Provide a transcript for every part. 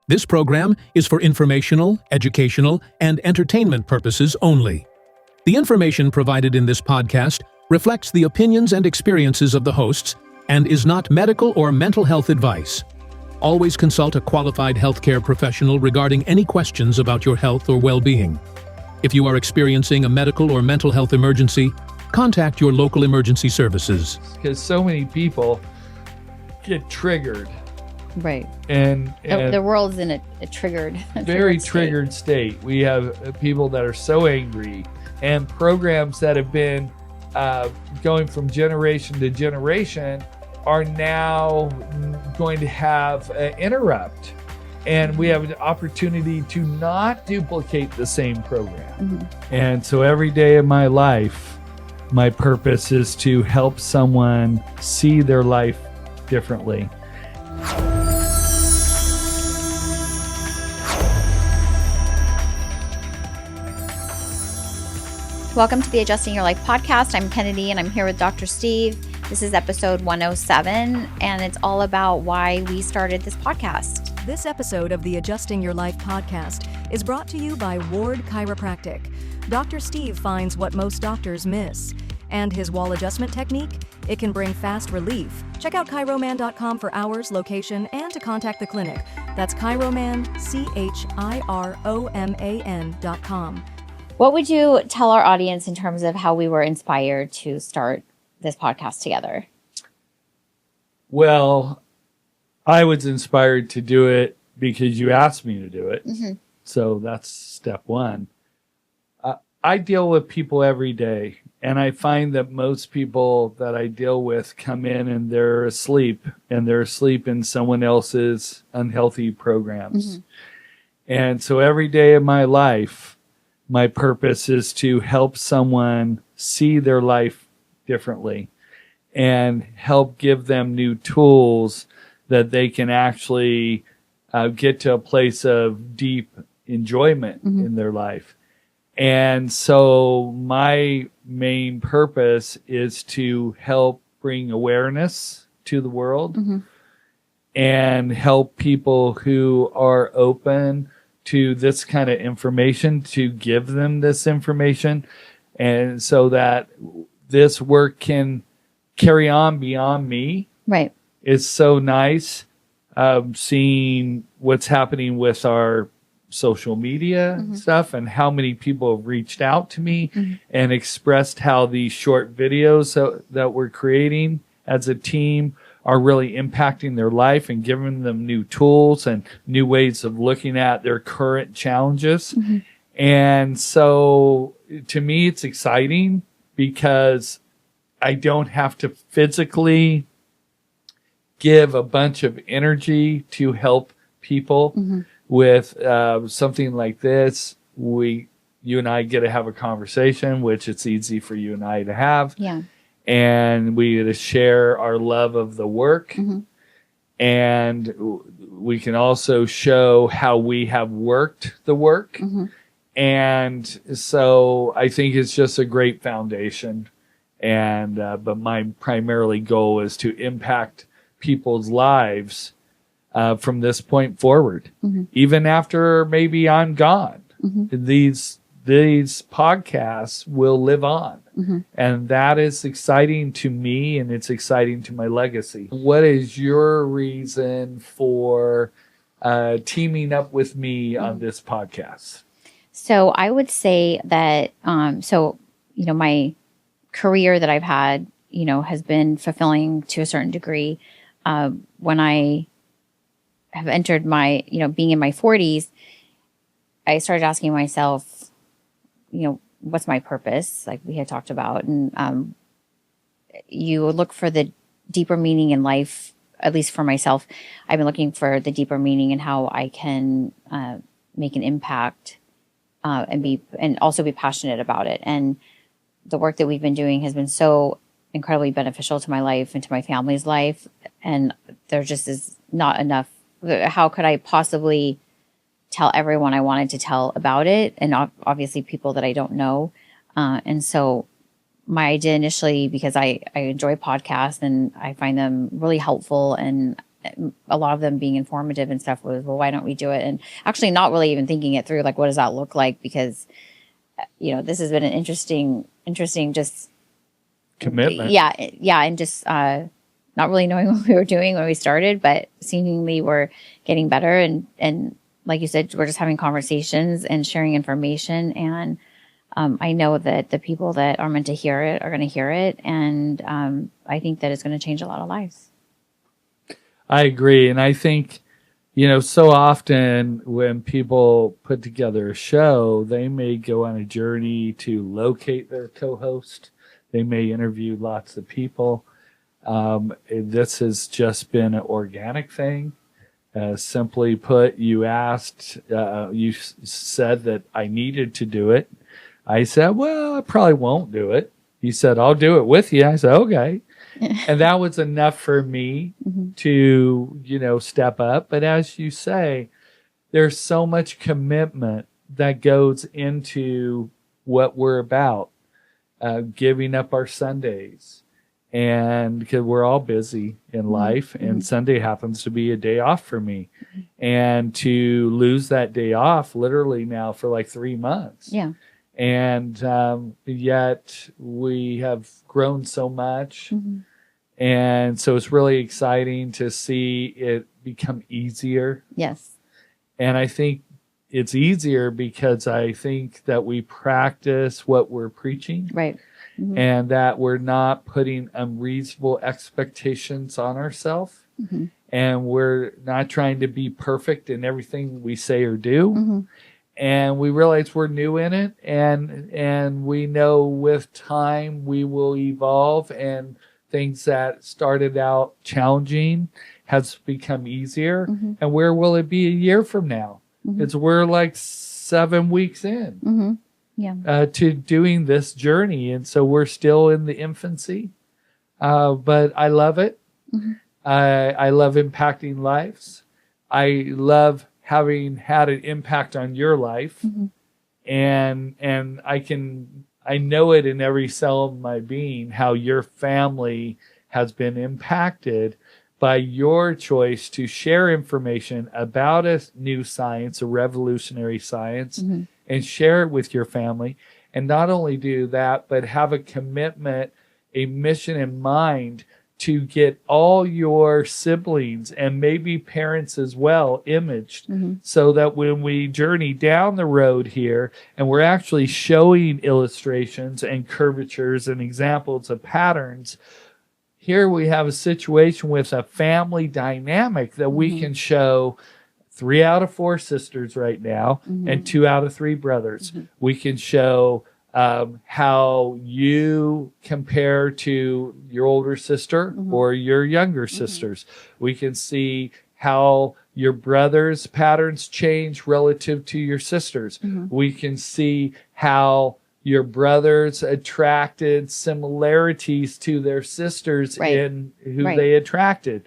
This program is for informational, educational, and entertainment purposes only. The information provided in this podcast reflects the opinions and experiences of the hosts and is not medical or mental health advice. Always consult a qualified healthcare professional regarding any questions about your health or well-being. If you are experiencing a medical or mental health emergency, contact your local emergency services. Because so many people get triggered. Right. And the world's in a triggered, very triggered state. We have people that are so angry, and programs that have been going from generation to generation are now going to have an interrupt. And we have an opportunity to not duplicate the same program. Mm-hmm. And so every day of my life, my purpose is to help someone see their life differently. Welcome to the Adjusting Your Life podcast. I'm Kennedi and I'm here with Dr. Steve. This is episode 107 and it's all about why we started this podcast. This episode of the Adjusting Your Life podcast is brought to you by Ward Chiropractic. Dr. Steve finds what most doctors miss. And his wall adjustment technique, it can bring fast relief. Check out chiroman.com for hours, location, and to contact the clinic. That's chiroman, chiroman.com. What would you tell our audience in terms of how we were inspired to start this podcast together? Well, I was inspired to do it because you asked me to do it. Mm-hmm. So that's step one. I deal with people every day, and I find that most people that I deal with come in and they're asleep in someone else's unhealthy programs. Mm-hmm. And so every day of my life, my purpose is to help someone see their life differently and help give them new tools that they can actually get to a place of deep enjoyment mm-hmm. in their life. And so my main purpose is to help bring awareness to the world mm-hmm. and help people who are open to this kind of information, to give them this information, and so that this work can carry on beyond me. Right. It's so nice seeing what's happening with our social media mm-hmm. stuff and how many people have reached out to me mm-hmm. and expressed how these short videos that we're creating as a team are really impacting their life and giving them new tools and new ways of looking at their current challenges. Mm-hmm. And so to me, it's exciting because I don't have to physically give a bunch of energy to help people mm-hmm. with something like this. You and I get to have a conversation, which it's easy for you and I to have. Yeah. And we get to share our love of the work. Mm-hmm. And we can also show how we have worked the work. Mm-hmm. And so I think it's just a great foundation. And but my primarily goal is to impact people's lives from this point forward. Mm-hmm. Even after maybe I'm gone, mm-hmm. these podcasts will live on. Mm-hmm. And that is exciting to me, and it's exciting to my legacy. What is your reason for teaming up with me mm-hmm. on this podcast? So I would say that, my career that I've had, has been fulfilling to a certain degree. When I have entered my, being in my 40s, I started asking myself, what's my purpose? Like we had talked about, and you look for the deeper meaning in life. At least for myself, I've been looking for the deeper meaning in how I can make an impact and also be passionate about it. And the work that we've been doing has been so incredibly beneficial to my life and to my family's life. And there just is not enough. How could I possibly tell everyone I wanted to tell about it? And obviously people that I don't know. And so my idea initially, because I enjoy podcasts and I find them really helpful and a lot of them being informative and stuff was, well, why don't we do it? And actually not really even thinking it through, like, what does that look like? Because, this has been an interesting just commitment. Yeah. And just not really knowing what we were doing when we started, but seemingly we're getting better. And like you said, we're just having conversations and sharing information. And I know that the people that are meant to hear it are going to hear it. And I think that it's going to change a lot of lives. I agree. And I think, so often when people put together a show, they may go on a journey to locate their co-host. They may interview lots of people. This has just been an organic thing. Simply put, you asked, you said that I needed to do it. I said, well, I probably won't do it. You said, I'll do it with you. I said, okay. And that was enough for me to, step up. But as you say, there's so much commitment that goes into what we're about, giving up our Sundays. And because we're all busy in life, and Sunday happens to be a day off for me. And to lose that day off literally now for like 3 months. Yeah. And yet we have grown so much. And so it's really exciting to see it become easier. Yes. And I think it's easier because I think that we practice what we're preaching. Right. And that we're not putting unreasonable expectations on ourselves. And we're not trying to be perfect in everything we say or do. And we realize we're new in it. And we know with time we will evolve, and things that started out challenging has become easier. And where will it be a year from now? We're like 7 weeks in. To doing this journey. And so we're still in the infancy. But I love it. I love impacting lives. I love having had an impact on your life. And I know it in every cell of my being, how your family has been impacted by your choice to share information about a new science, a revolutionary science, and share it with your family. And not only do that, but have a commitment, a mission in mind to get all your siblings and maybe parents as well imaged, so that when we journey down the road here and we're actually showing illustrations and curvatures and examples of patterns, here we have a situation with a family dynamic that we can show 3 out of 4 sisters right now, and 2 out of 3 brothers. We can show how you compare to your older sister or your younger sisters. We can see how your brother's patterns change relative to your sisters. We can see how your brothers attracted similarities to their sisters in who they attracted.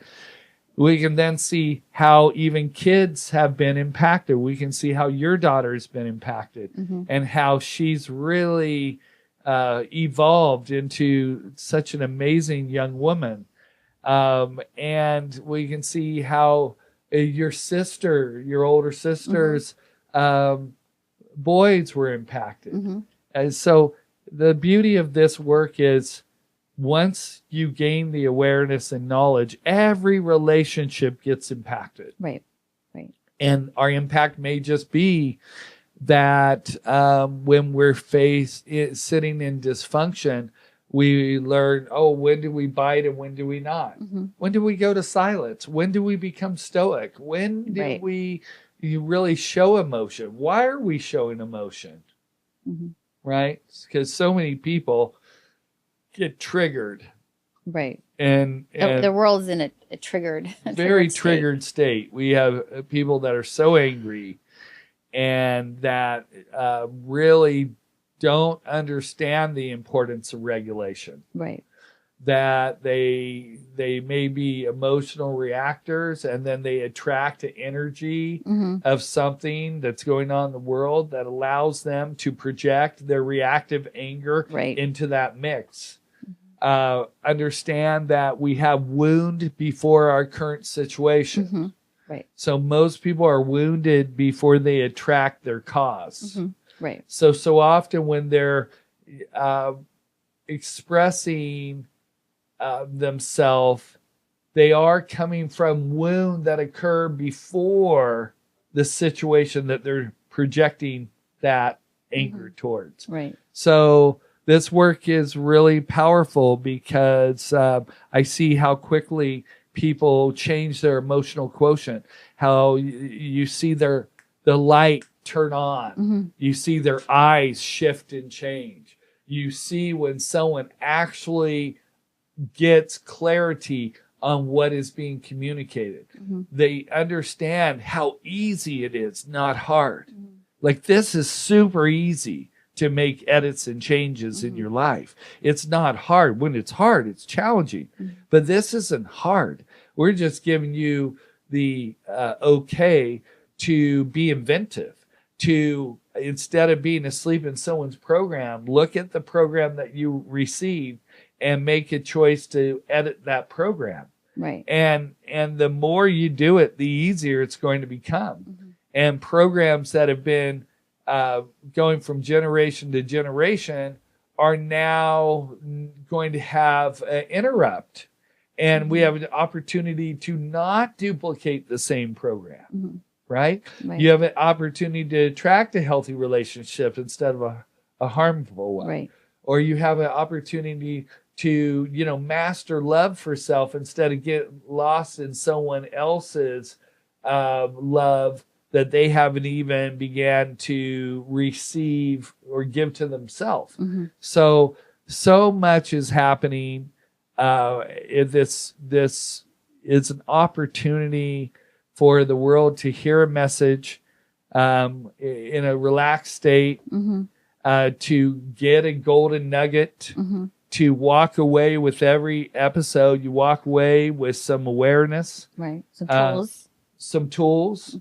We can then see how even kids have been impacted. We can see how your daughter has been impacted and how she's really evolved into such an amazing young woman. And we can see how your older sister's boys were impacted. And so the beauty of this work is, once you gain the awareness and knowledge, every relationship gets impacted. Right. And our impact may just be that when we're sitting in dysfunction, we learn, when do we bite and when do we not? When do we go to silence? When do we become stoic? When do we really show emotion? Why are we showing emotion? Right? Because so many people get triggered. Right. And the world's in a triggered, very triggered state. We have people that are so angry and that really don't understand the importance of regulation. Right. That they may be emotional reactors, and then they attract the energy of something that's going on in the world that allows them to project their reactive anger into that mix. understand that we have wound before our current situation. Mm-hmm. Right. So most people are wounded before they attract their cause. Mm-hmm. Right. So often when they're expressing themselves, they are coming from wound that occurred before the situation that they're projecting that anger towards. Right. So this work is really powerful because I see how quickly people change their emotional quotient, how you see the light turn on. Mm-hmm. You see their eyes shift and change. You see when someone actually gets clarity on what is being communicated. Mm-hmm. They understand how easy it is, not hard. Mm-hmm. Like, this is super easy to make edits and changes in your life. It's not hard. When it's hard, it's challenging. But this isn't hard. We're just giving you the okay to be inventive, to, instead of being asleep in someone's program, look at the program that you received and make a choice to edit that program. Right. And the more you do it, the easier it's going to become. And programs that have been going from generation to generation are now going to have an interrupt. And we have an opportunity to not duplicate the same program, right? You have an opportunity to attract a healthy relationship instead of a harmful one. Right. Or you have an opportunity to, master love for self instead of get lost in someone else's love that they haven't even began to receive or give to themselves. So much is happening. This is an opportunity for the world to hear a message in a relaxed state, to get a golden nugget, to walk away with every episode. You walk away with some awareness, Right. Some tools.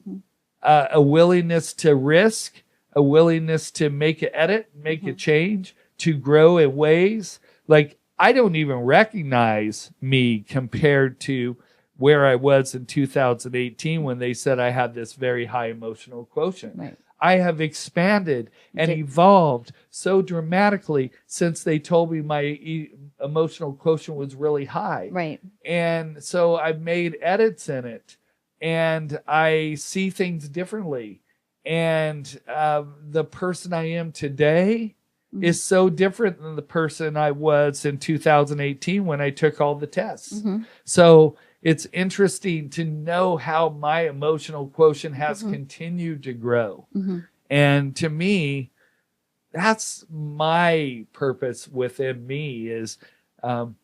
A willingness to risk, a willingness to make an edit, make a change, to grow in ways. Like, I don't even recognize me compared to where I was in 2018 when they said I had this very high emotional quotient. Right. I have expanded and evolved so dramatically since they told me my emotional quotient was really high. Right. And so I've made edits in it, and I see things differently. And the person I am today is so different than the person I was in 2018 when I took all the tests. So it's interesting to know how my emotional quotient has continued to grow. And to me, that's my purpose within me is, can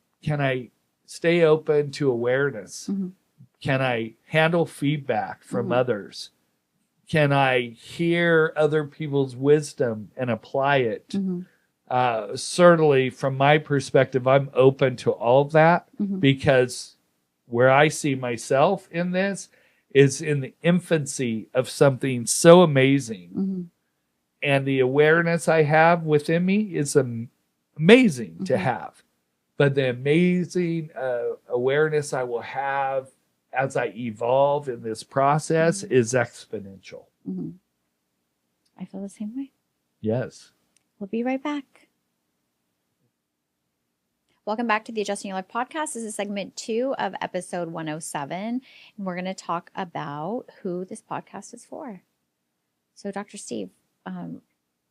I stay open to awareness? Can I handle feedback from others? Can I hear other people's wisdom and apply it? Certainly, from my perspective, I'm open to all of that because where I see myself in this is in the infancy of something so amazing. And the awareness I have within me is amazing to have. But the amazing awareness I will have as I evolve in this process is exponential. I feel the same way. Yes. We'll be right back. Welcome back to the Adjusting Your Life podcast. This is segment 2 of episode 107. And we're going to talk about who this podcast is for. So, Dr. Steve,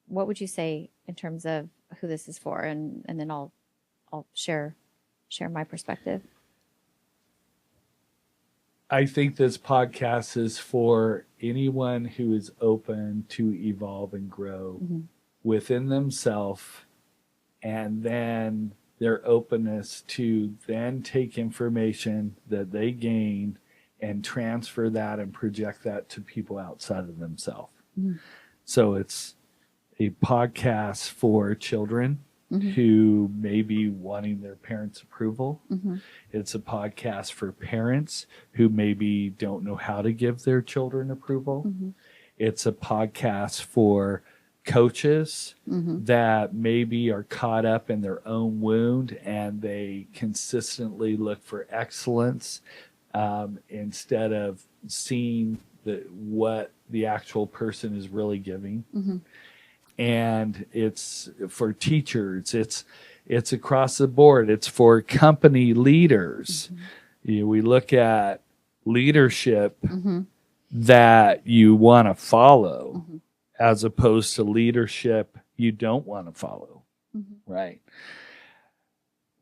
what would you say in terms of who this is for? And then I'll share my perspective. I think this podcast is for anyone who is open to evolve and grow within themselves, and then their openness to then take information that they gained and transfer that and project that to people outside of themselves. So it's a podcast for children who may be wanting their parents' approval. It's a podcast for parents who maybe don't know how to give their children approval. It's a podcast for coaches that maybe are caught up in their own wound and they consistently look for excellence instead of seeing what the actual person is really giving. And it's for teachers, it's across the board, it's for company leaders. We look at leadership that you want to follow as opposed to leadership you don't want to follow, right?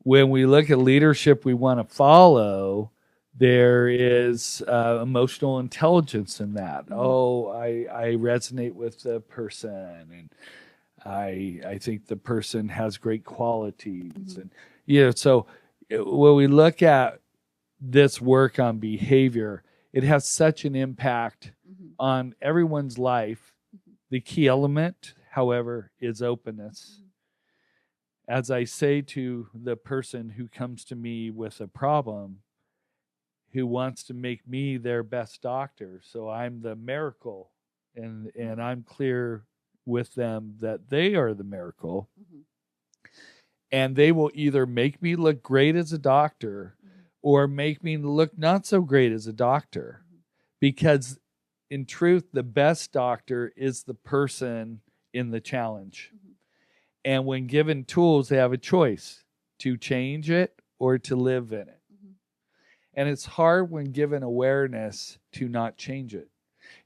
When we look at leadership we want to follow, there is emotional intelligence in that. Oh, I resonate with the person, and I think the person has great qualities. And so when we look at this work on behavior, it has such an impact on everyone's life. The key element, however, is openness. As I say to the person who comes to me with a problem, who wants to make me their best doctor, so I'm the miracle, and I'm clear with them that they are the miracle, and they will either make me look great as a doctor or make me look not so great as a doctor, because in truth, the best doctor is the person in the challenge. And when given tools, they have a choice to change it or to live in it. And it's hard when given awareness to not change it.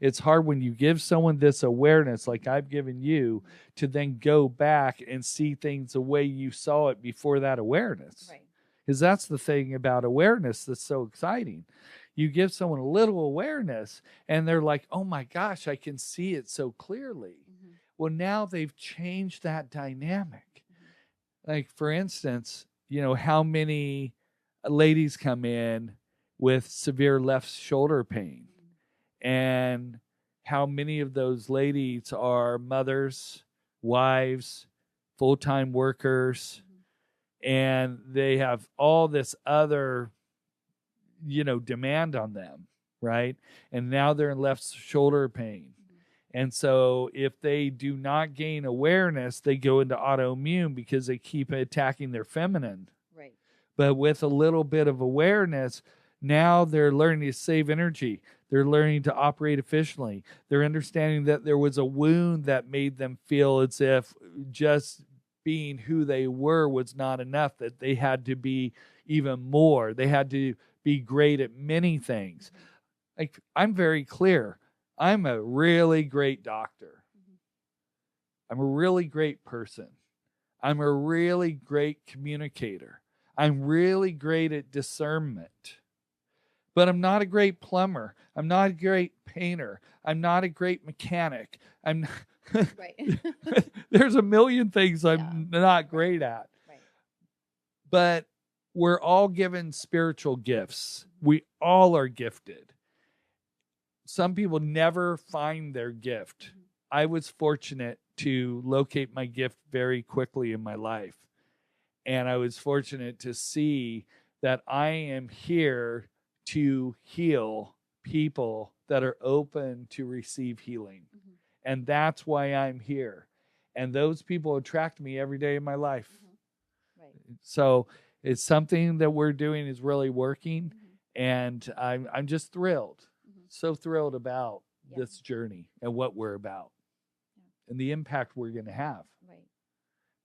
It's hard when you give someone this awareness, like I've given you, to then go back and see things the way you saw it before that awareness. Right. Because that's the thing about awareness that's so exciting. You give someone a little awareness and they're like, oh my gosh, I can see it so clearly. Well, now they've changed that dynamic. Like, for instance, how many ladies come in with severe left shoulder pain, and how many of those ladies are mothers, wives, full-time workers, and they have all this other demand on them, right? And now they're in left shoulder pain. And so if they do not gain awareness, they go into autoimmune because they keep attacking their feminine. Right. But with a little bit of awareness, now they're learning to save energy. They're learning to operate efficiently. They're understanding that there was a wound that made them feel as if just being who they were was not enough, that they had to be even more. They had to be great at many things. Like, I'm very clear. I'm a really great doctor. I'm a really great person. I'm a really great communicator. I'm really great at discernment. But I'm not a great plumber. I'm not a great painter. I'm not a great mechanic. I'm Right. There's a million things I'm not great at. Right. But we're all given spiritual gifts. We all are gifted. Some people never find their gift. I was fortunate to locate my gift very quickly in my life. And I was fortunate to see that I am here to heal people that are open to receive healing. And that's why I'm here. And those people attract me every day of my life. Right. So it's something that we're doing is really working. And I'm just thrilled. So thrilled about this journey and what we're about and the impact we're going to have. Right.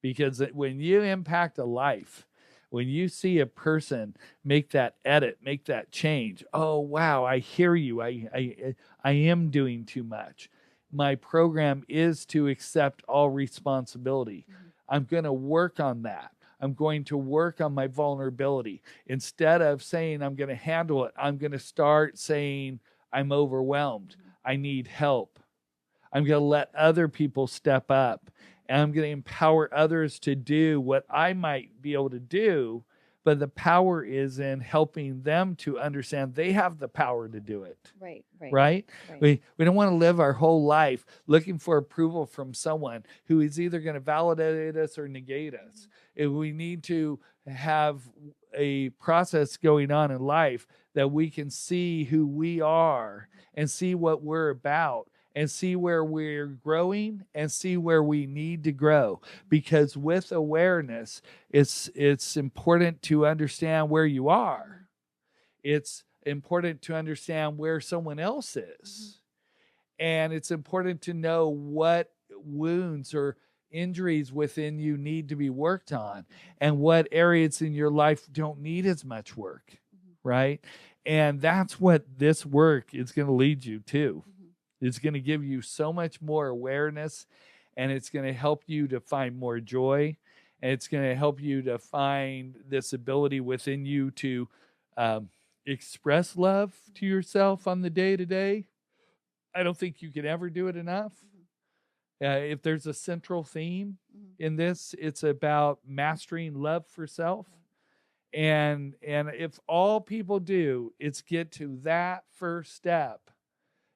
Because when you impact a life, when you see a person make that edit, make that change, oh, wow, I hear you. I am doing too much. My program is to accept all responsibility. I'm going to work on that. I'm going to work on my vulnerability. Instead of saying I'm going to handle it, I'm going to start saying, I'm overwhelmed. I need help. I'm going to let other people step up. And I'm going to empower others to do what I might be able to do. But the power is in helping them to understand they have the power to do it. Right. Right? We don't want to live our whole life looking for approval from someone who is either going to validate us or negate us. We need to have a process going on in life that we can see who we are and see what we're about and see where we're growing and see where we need to grow. Because with awareness, it's important to understand where you are. It's important to understand where someone else is. And it's important to know what wounds or injuries within you need to be worked on and what areas in your life don't need as much work, right? And that's what this work is going to lead you to. It's going to give you so much more awareness, and it's going to help you to find more joy, and it's going to help you to find this ability within you to express love to yourself on the day-to-day. I don't think you can ever do it enough. If there's a central theme in this, it's about mastering love for self. And if all people do is get to that first step,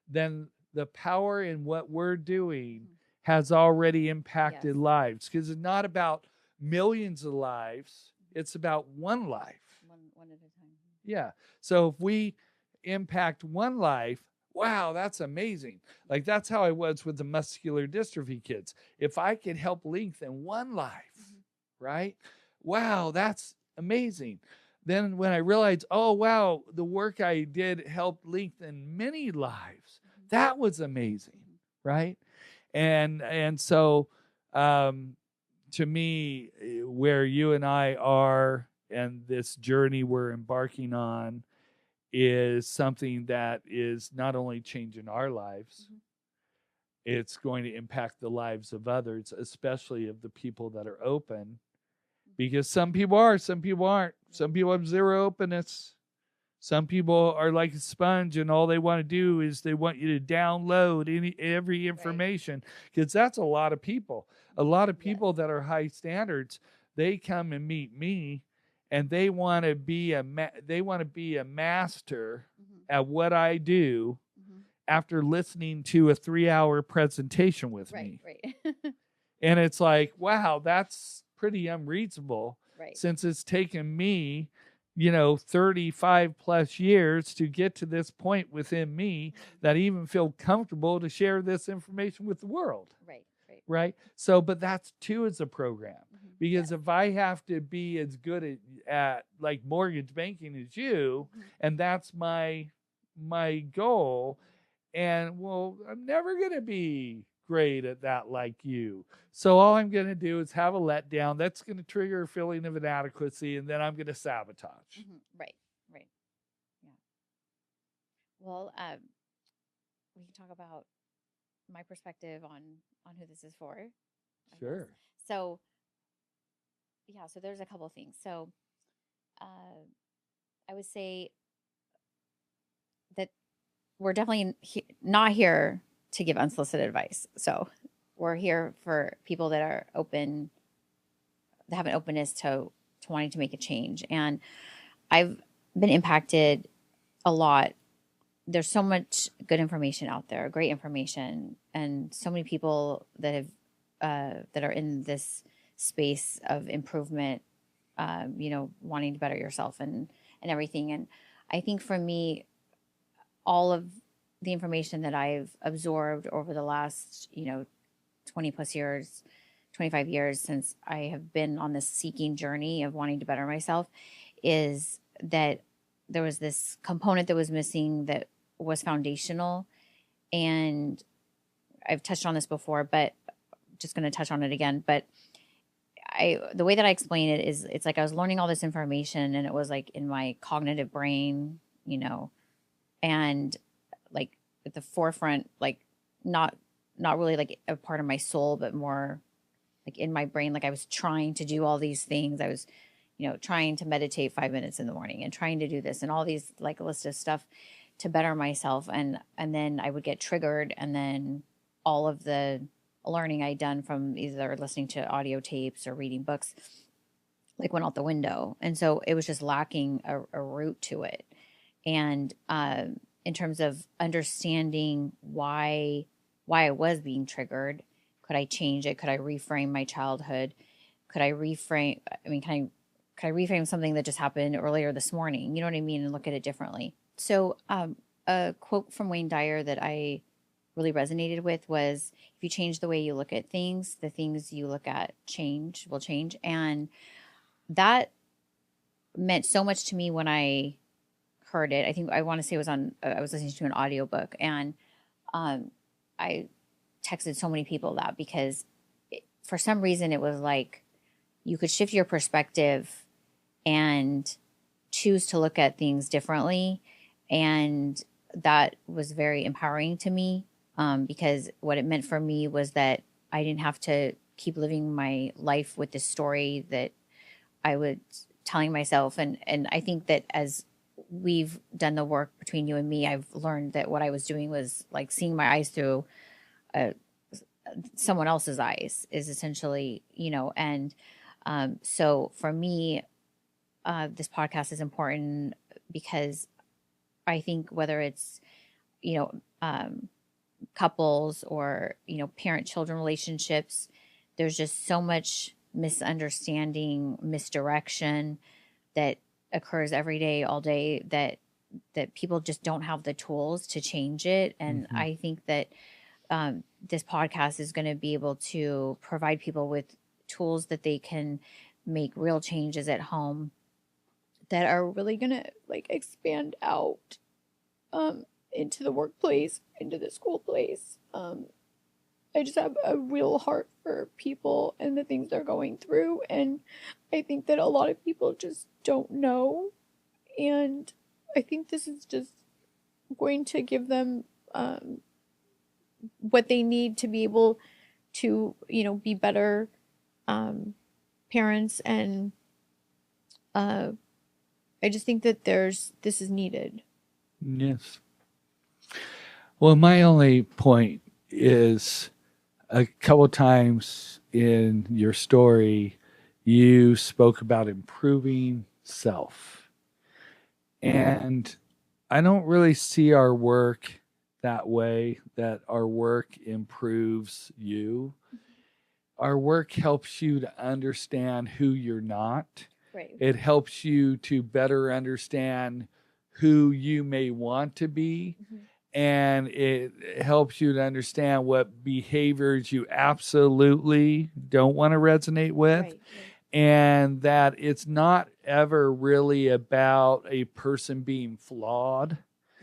then the power in what we're doing has already impacted lives. Because it's not about millions of lives. It's about one life. One at a time. Yeah. So if we impact one life, wow, that's amazing. Like that's how I was with the muscular dystrophy kids. If I could help lengthen one life, right? Wow, that's amazing. Then when I realized, oh, wow, the work I did helped lengthen many lives. That was amazing, right? And so to me, where you and I are and this journey we're embarking on is something that is not only changing our lives, it's going to impact the lives of others, especially of the people that are open. Because some people are, some people aren't. Some people have zero openness. Some people are like a sponge, and all they want to do is they want you to download every information, because that's a lot of people. A lot of people that are high standards, they come and meet me, and they want to be a master at what I do after listening to a 3-hour presentation with me. Right. And it's like, wow, that's pretty unreasonable, Right. since it's taken me 35 plus years to get to this point within me that I even feel comfortable to share this information with the world. Right. So, but that's too as a program, because if I have to be as good at like mortgage banking as you, and that's my goal, and well, I'm never going to be great at that like you. So all I'm going to do is have a letdown. That's going to trigger a feeling of inadequacy, and then I'm going to sabotage. Right. Yeah. Well, we can talk about my perspective on who this is for. Sure. So, yeah, so there's a couple of things. So, I would say that we're definitely not here to give unsolicited advice. So we're here for people that are open, that have an openness to wanting to make a change. And I've been impacted a lot. There's so much good information out there, great information, and so many people that have that are in this space of improvement, wanting to better yourself and everything. And I think for me, all of the information that I've absorbed over the last, 20 plus years, 25 years since I have been on this seeking journey of wanting to better myself, is that there was this component that was missing that was foundational. And I've touched on this before, but just going to touch on it again. But the way that I explain it is, it's like I was learning all this information, and it was like in my cognitive brain, and like at the forefront, like not really like a part of my soul, but more like in my brain. Like I was trying to do all these things. I was, trying to meditate 5 minutes in the morning and trying to do this and all these like a list of stuff to better myself. And then I would get triggered, and then all of the learning I'd done from either listening to audio tapes or reading books like went out the window. And so it was just lacking a root to it. And in terms of understanding why I was being triggered, could I change it? Could I reframe my childhood? Could I reframe? I mean, could I reframe something that just happened earlier this morning? You know what I mean? And look at it differently. So a quote from Wayne Dyer that I really resonated with was if you change the way you look at things, the things you look at will change. And that meant so much to me when I heard it. I think I want to say it was I was listening to an audiobook, and I texted so many people that because for some reason it was like you could shift your perspective and choose to look at things differently. And that was very empowering to me, because what it meant for me was that I didn't have to keep living my life with this story that I was telling myself. And I think that as we've done the work between you and me, I've learned that what I was doing was like seeing my eyes through someone else's eyes is essentially, and so for me, this podcast is important because I think whether it's, couples or, parent-children relationships, there's just so much misunderstanding, misdirection that occurs every day, all day, that people just don't have the tools to change it. And I think that this podcast is going to be able to provide people with tools that they can make real changes at home that are really going to like expand out into the workplace, into the school place. I just have a real heart for people and the things they're going through. And I think that a lot of people just don't know. And I think this is just going to give them what they need to be able to, be better parents. And I just think that this is needed. Yes. Well, my only point is a couple times in your story, you spoke about improving self. And I don't really see our work that way, that our work improves you. Our work helps you to understand who you're not. Right. It helps you to better understand who you may want to be. And it helps you to understand what behaviors you absolutely don't want to resonate with. Right. And that it's not ever really about a person being flawed.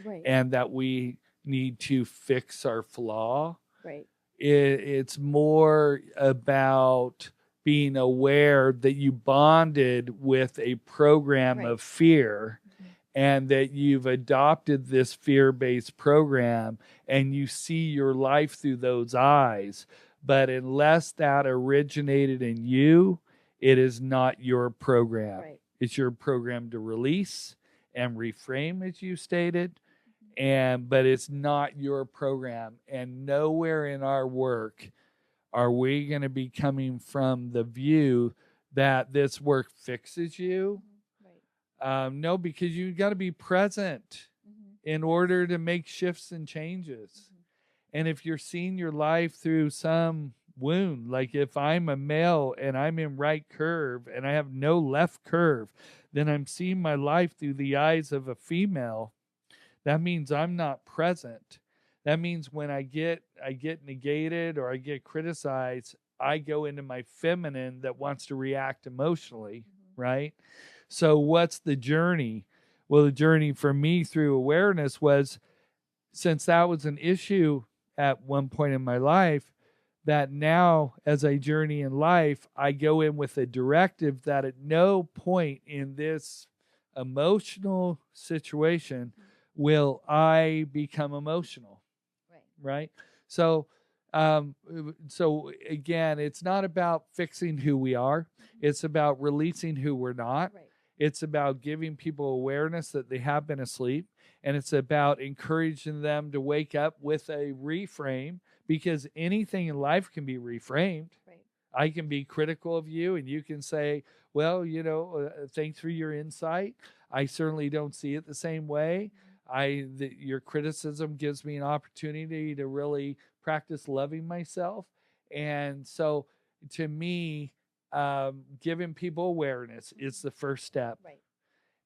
Right. And that we need to fix our flaw. Right. It's more about being aware that you bonded with a program of fear. And that you've adopted this fear-based program and you see your life through those eyes. But unless that originated in you, it is not your program. Right. It's your program to release and reframe, as you stated. But it's not your program. And nowhere in our work are we going to be coming from the view that this work fixes you. No, because you got to be present in order to make shifts and changes. And if you're seeing your life through some wound, like if I'm a male and I'm in right curve and I have no left curve, then I'm seeing my life through the eyes of a female. That means I'm not present. That means when I get negated or I get criticized, I go into my feminine that wants to react emotionally, right? So what's the journey? Well, the journey for me through awareness was, since that was an issue at one point in my life, that now as I journey in life, I go in with a directive that at no point in this emotional situation will I become emotional, right? So again, it's not about fixing who we are. It's about releasing who we're not. It's about giving people awareness that they have been asleep. And it's about encouraging them to wake up with a reframe, because anything in life can be reframed. I can be critical of you and you can say, well, thanks for your insight. I certainly don't see it the same way. Your criticism gives me an opportunity to really practice loving myself. And so to me, giving people awareness is the first step.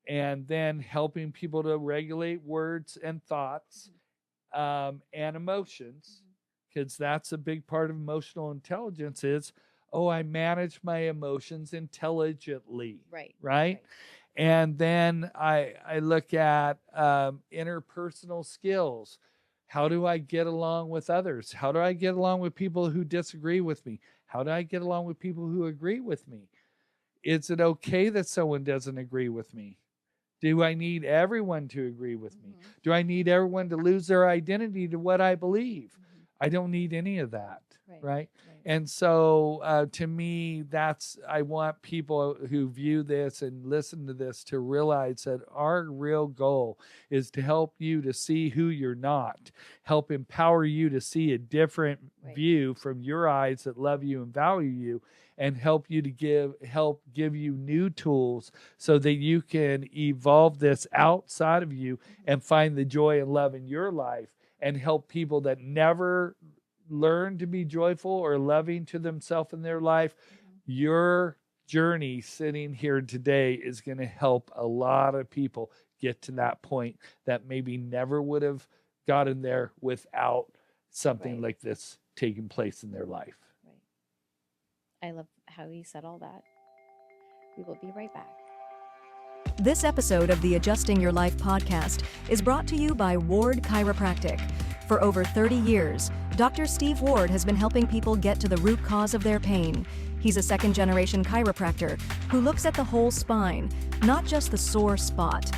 And then helping people to regulate words and thoughts and emotions, because that's a big part of emotional intelligence is, I manage my emotions intelligently. Right? And then I look at interpersonal skills. How do I get along with others? How do I get along with people who disagree with me? How do I get along with people who agree with me? Is it okay that someone doesn't agree with me? Do I need everyone to agree with me? Do I need everyone to lose their identity to what I believe? I don't need any of that, right? And so to me, I want people who view this and listen to this to realize that our real goal is to help you to see who you're not, help empower you to see a different view from your eyes that love you and value you, and help you to give you new tools so that you can evolve this outside of you and find the joy and love in your life, and help people that never learn to be joyful or loving to themselves in their life. Your journey sitting here today is going to help a lot of people get to that point that maybe never would have gotten there without something like this taking place in their life. I love how you said all that. We will be right back. This episode of the Adjusting Your Life podcast is brought to you by Ward Chiropractic. For over 30 years, Dr. Steve Ward has been helping people get to the root cause of their pain. He's a second-generation chiropractor who looks at the whole spine, not just the sore spot.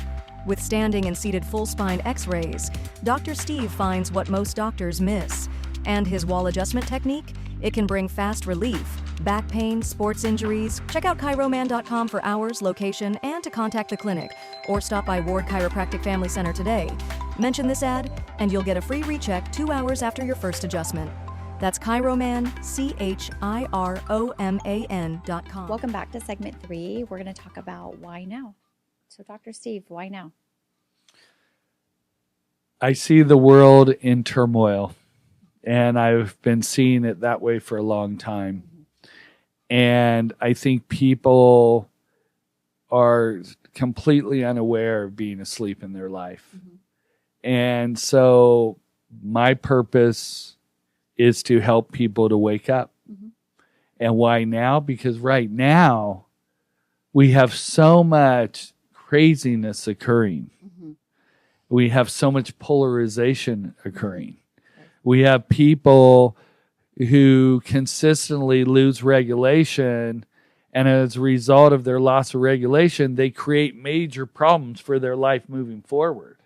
With standing and seated full spine x-rays, Dr. Steve finds what most doctors miss. And his wall adjustment technique? It can bring fast relief. Back pain, sports injuries. Check out chiroman.com for hours, location, and to contact the clinic, or stop by Ward Chiropractic Family Center today. Mention this ad, and you'll get a free recheck 2 hours after your first adjustment. That's chiroman, chiroman.com. Welcome back to segment 3. We're going to talk about why now. So, Dr. Steve, why now? I see the world in turmoil, and I've been seeing it that way for a long time. And I think people are completely unaware of being asleep in their life. And so my purpose is to help people to wake up. And why now? Because right now we have so much craziness occurring. We have so much polarization occurring. We have people who consistently lose regulation, and as a result of their loss of regulation, they create major problems for their life moving forward.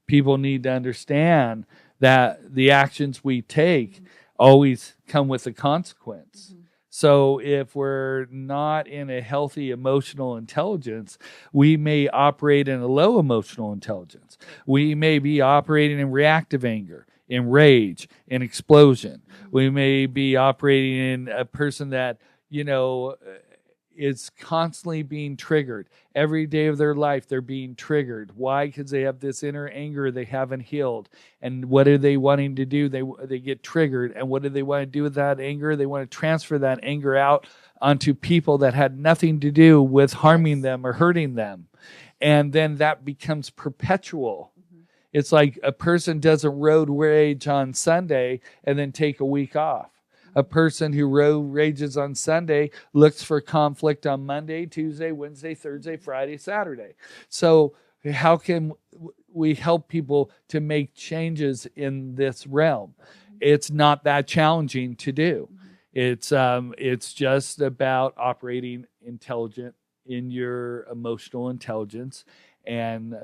People need to understand that the actions we take always come with a consequence. So if we're not in a healthy emotional intelligence, we may operate in a low emotional intelligence. We may be operating in reactive anger, in rage, in explosion. We may be operating in a person that, is constantly being triggered. Every day of their life, they're being triggered. Why? Because they have this inner anger they haven't healed. And what are they wanting to do? They get triggered. And what do they want to do with that anger? They want to transfer that anger out onto people that had nothing to do with harming them or hurting them. And then that becomes perpetual. It's like a person doesn't road rage on Sunday and then take a week off. A person who road rages on Sunday looks for conflict on Monday, Tuesday, Wednesday, Thursday, Friday, Saturday. So how can we help people to make changes in this realm? It's not that challenging to do. It's just about operating intelligent in your emotional intelligence. And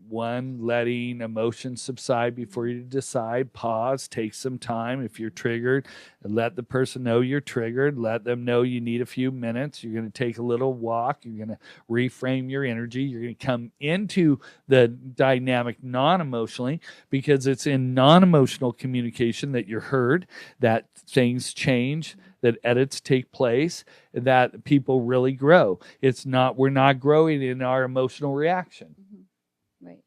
letting emotions subside before you decide. Pause, take some time. If you're triggered, let the person know you're triggered. Let them know you need a few minutes. You're going to take a little walk. You're going to reframe your energy. You're going to come into the dynamic non-emotionally, because it's in non-emotional communication that you're heard, that things change, that edits take place, that people really grow. We're not growing in our emotional reaction. Right.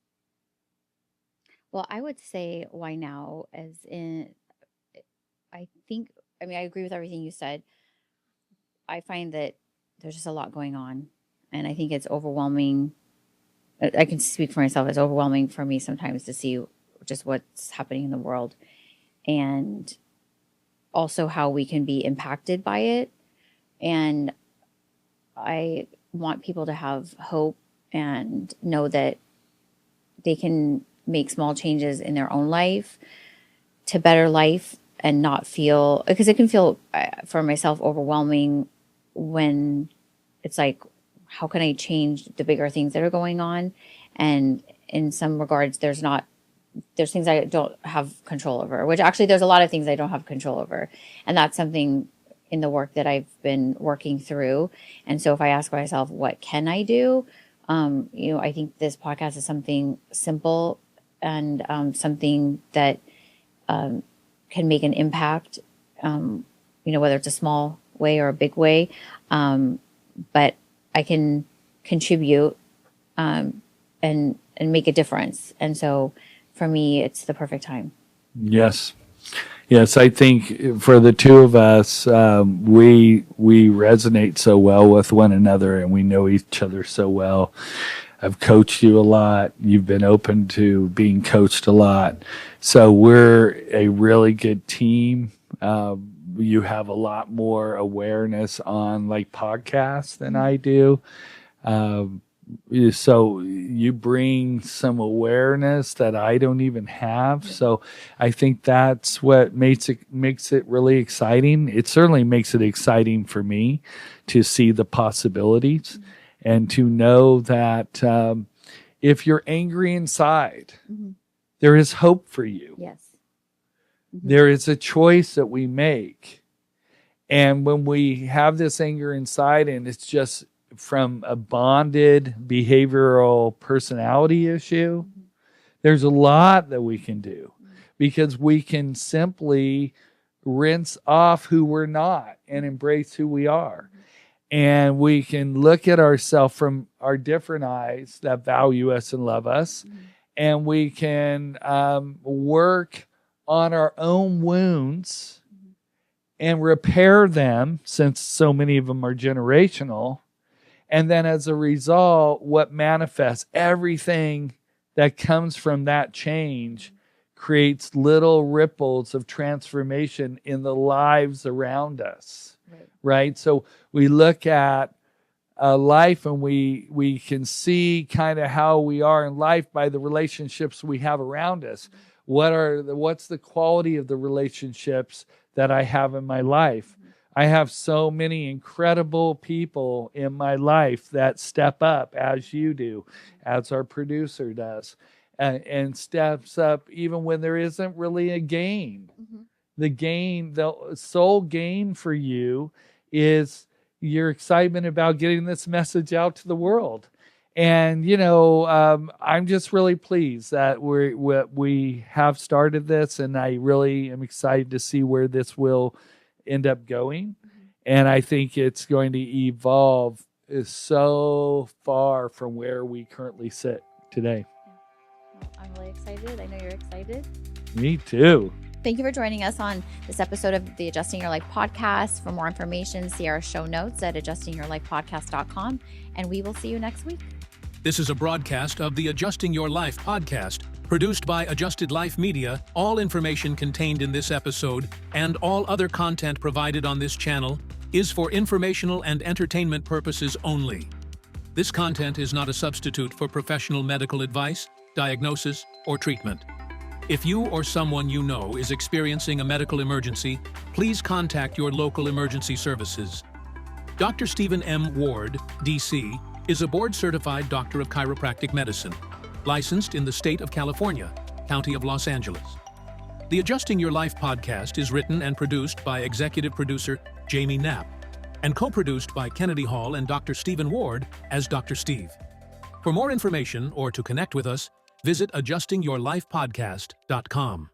Well, I would say why now, as in, I agree with everything you said. I find that there's just a lot going on, and I think it's overwhelming. I can speak for myself. It's overwhelming for me sometimes to see just what's happening in the world, and also how we can be impacted by it. And I want people to have hope and know that they can make small changes in their own life to better life, and not feel, because it can feel for myself overwhelming when it's like, how can I change the bigger things that are going on? And in some regards, there's things I don't have control over, which actually there's a lot of things I don't have control over. And that's something in the work that I've been working through. And so if I ask myself, what can I do? I think this podcast is something simple and something that can make an impact, whether it's a small way or a big way. But I can contribute and make a difference. And so for me, it's the perfect time. Yes. I think for the two of us, we resonate so well with one another, and we know each other so well. I've coached you a lot. You've been open to being coached a lot. So we're a really good team. You have a lot more awareness on like podcasts than I do. So you bring some awareness that I don't even have. So I think that's what makes it really exciting. It certainly makes it exciting for me to see the possibilities and to know that if you're angry inside, there is hope for you. Yes. There is a choice that we make. And when we have this anger inside and it's just from a bonded behavioral personality issue, there's a lot that we can do, because we can simply rinse off who we're not and embrace who we are. And we can look at ourselves from our different eyes that value us and love us. And we can work on our own wounds and repair them, since so many of them are generational. And then as a result, what manifests, everything that comes from that change creates little ripples of transformation in the lives around us, right? So we look at life and we can see kind of how we are in life by the relationships we have around us. What's the quality of the relationships that I have in my life? I have so many incredible people in my life that step up, as you do, as our producer does, and steps up even when there isn't really a gain. The sole gain for you is your excitement about getting this message out to the world. And, I'm just really pleased that we have started this, and I really am excited to see where this will end up going. And I think it's going to evolve so far from where we currently sit today. Well, I'm really excited. I know you're excited. Me too. Thank you for joining us on this episode of the Adjusting Your Life podcast. For more information, see our show notes at adjustingyourlifepodcast.com, and we will see you next week. This is a broadcast of the Adjusting Your Life podcast, produced by Adjusted Life Media. All information contained in this episode and all other content provided on this channel is for informational and entertainment purposes only. This content is not a substitute for professional medical advice, diagnosis, or treatment. If you or someone you know is experiencing a medical emergency, please contact your local emergency services. Dr. Stephen M. Ward, D.C., is a board-certified doctor of chiropractic medicine, licensed in the state of California, County of Los Angeles. The Adjusting Your Life podcast is written and produced by executive producer Jamie Knapp and co-produced by Kennedi Hall and Dr. Stephen Ward as Dr. Steve. For more information or to connect with us, visit adjustingyourlifepodcast.com.